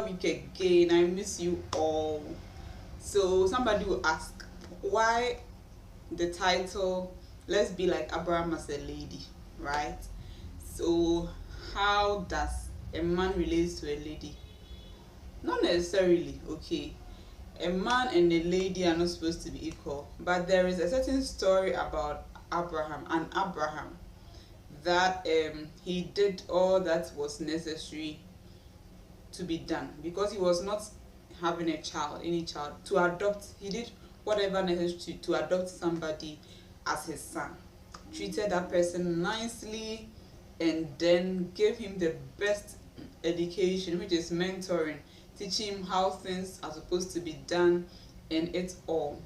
Week again. I miss you all. So somebody will ask why the title "Let's Be Like Abraham as a Lady," right? So how does a man relate to a lady? Not necessarily, okay. A man and a lady are not supposed to be equal, but there is a certain story about Abraham that he did all that was necessary to be done because he was not having any child to adopt. He did whatever necessary to adopt somebody as his son, treated that person nicely, and then gave him the best education, which is mentoring, teaching him how things are supposed to be done and it's all.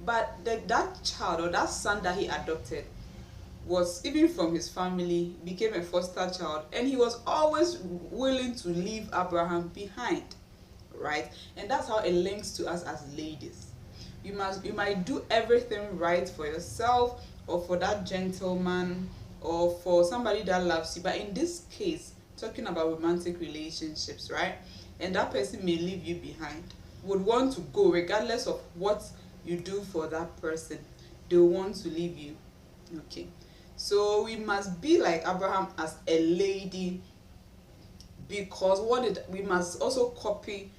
But that child or that son that he adopted was, even from his family, became a foster child, and he was always willing to leave Abraham behind, right? And that's how it links to us as ladies. You might do everything right for yourself or for that gentleman or for somebody that loves you, but in this case, talking about romantic relationships, right? And that person may leave you behind, would want to go regardless of what you do for that person. They want to leave you. Okay, so we must be like Abraham as a lady, because we must also copy.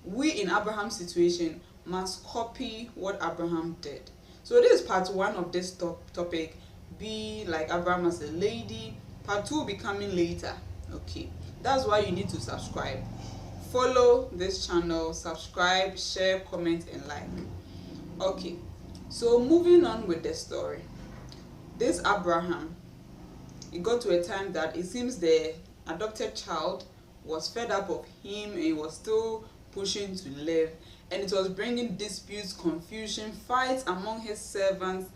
We in Abraham's situation must copy what Abraham did. So this is part one of this topic. Be like Abraham as a lady. Part two will be coming later. Okay, that's why you need to subscribe. Follow this channel, subscribe, share, comment, and like. Okay, so moving on with the story. This Abraham, it got to a time that it seems the adopted child was fed up of him and he was still pushing to leave, and it was bringing disputes, confusion, fights among his servants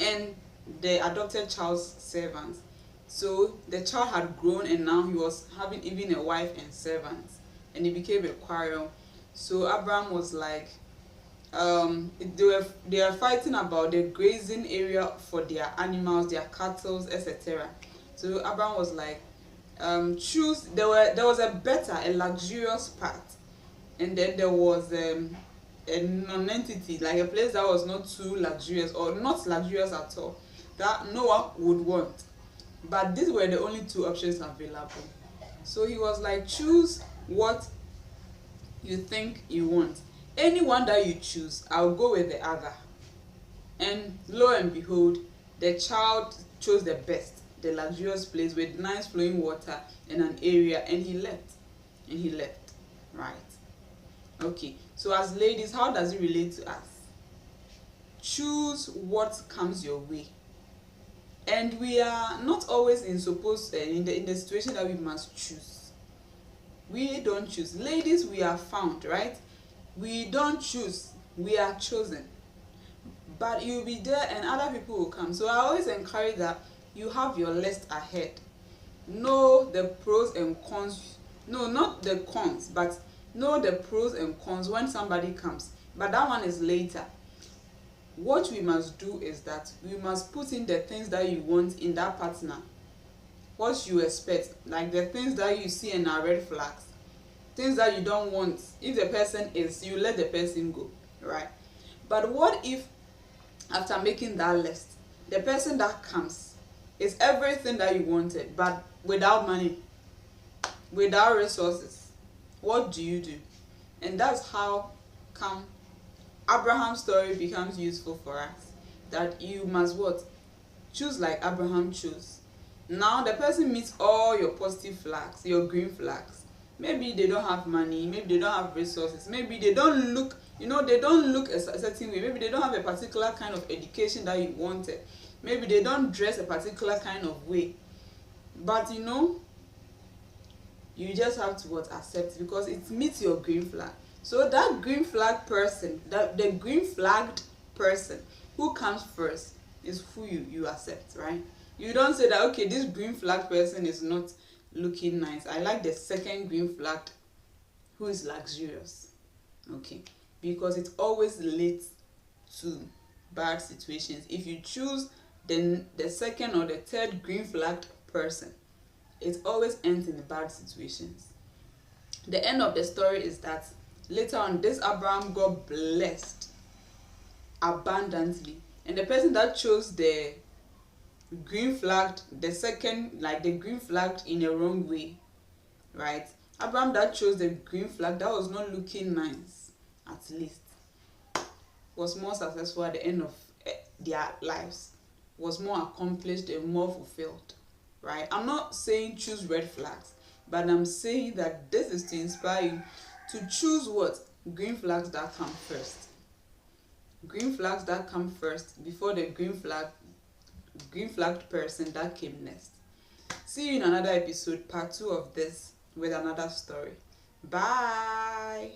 and the adopted child's servants. So the child had grown and now he was having even a wife and servants, and it became a quarrel. So Abraham was like, they are fighting about the grazing area for their animals, their cattle, etc. So Abraham was like, choose. There was a luxurious part, and then there was a non-entity, like a place that was not too luxurious or not luxurious at all, that Noah would want. But these were the only two options available. So he was like, choose what you think you want. Anyone that you choose, I'll go with the other. And lo and behold, the child chose the best, the luxurious place with nice flowing water and an area, and he left. Right? Okay, so as ladies, how does it relate to us? Choose what comes your way. And we are not always in the situation that we must choose. We don't choose. Ladies, we are found, right? We don't choose, we are chosen. But you'll be there and other people will come. So I always encourage that you have your list ahead. Know the pros and cons. No, not the cons, but know the pros and cons when somebody comes. But that one is later. What we must do is that we must put in the things that you want in that partner. What you expect, like the things that you see and are red flags. Things that you don't want. If the person is, you let the person go, right? But what if after making that list, the person that comes is everything that you wanted, but without money, without resources? What do you do? And that's how come Abraham's story becomes useful for us. That you must what? Choose like Abraham chose. Now the person meets all your positive flags, your green flags. Maybe they don't have money, maybe they don't have resources, maybe they don't look, they don't look a certain way, maybe they don't have a particular kind of education that you wanted, maybe they don't dress a particular kind of way. But you just have to accept, because it meets your green flag. So that green flag person, the green flagged person who comes first is who you accept, right? You don't say that, okay, this green flag person is not looking nice, I like the second green flag who is luxurious. Okay, because it always leads to bad situations. If you choose the second or the third green flagged person, it always ends in bad situations. the end of the story is that later on this Abraham got blessed abundantly, and the person that chose the green flagged, the second, like the green flagged in a wrong way, right? Abraham that chose the green flag that was not looking nice, at least, was more successful at the end of their lives, was more accomplished and more fulfilled, right? I'm not saying choose red flags, but I'm saying that this is to inspire you to choose what? Green flags that come first. Green flags that come first before the green flagged person that came next. See you in another episode, part 2 of this, with another story. Bye.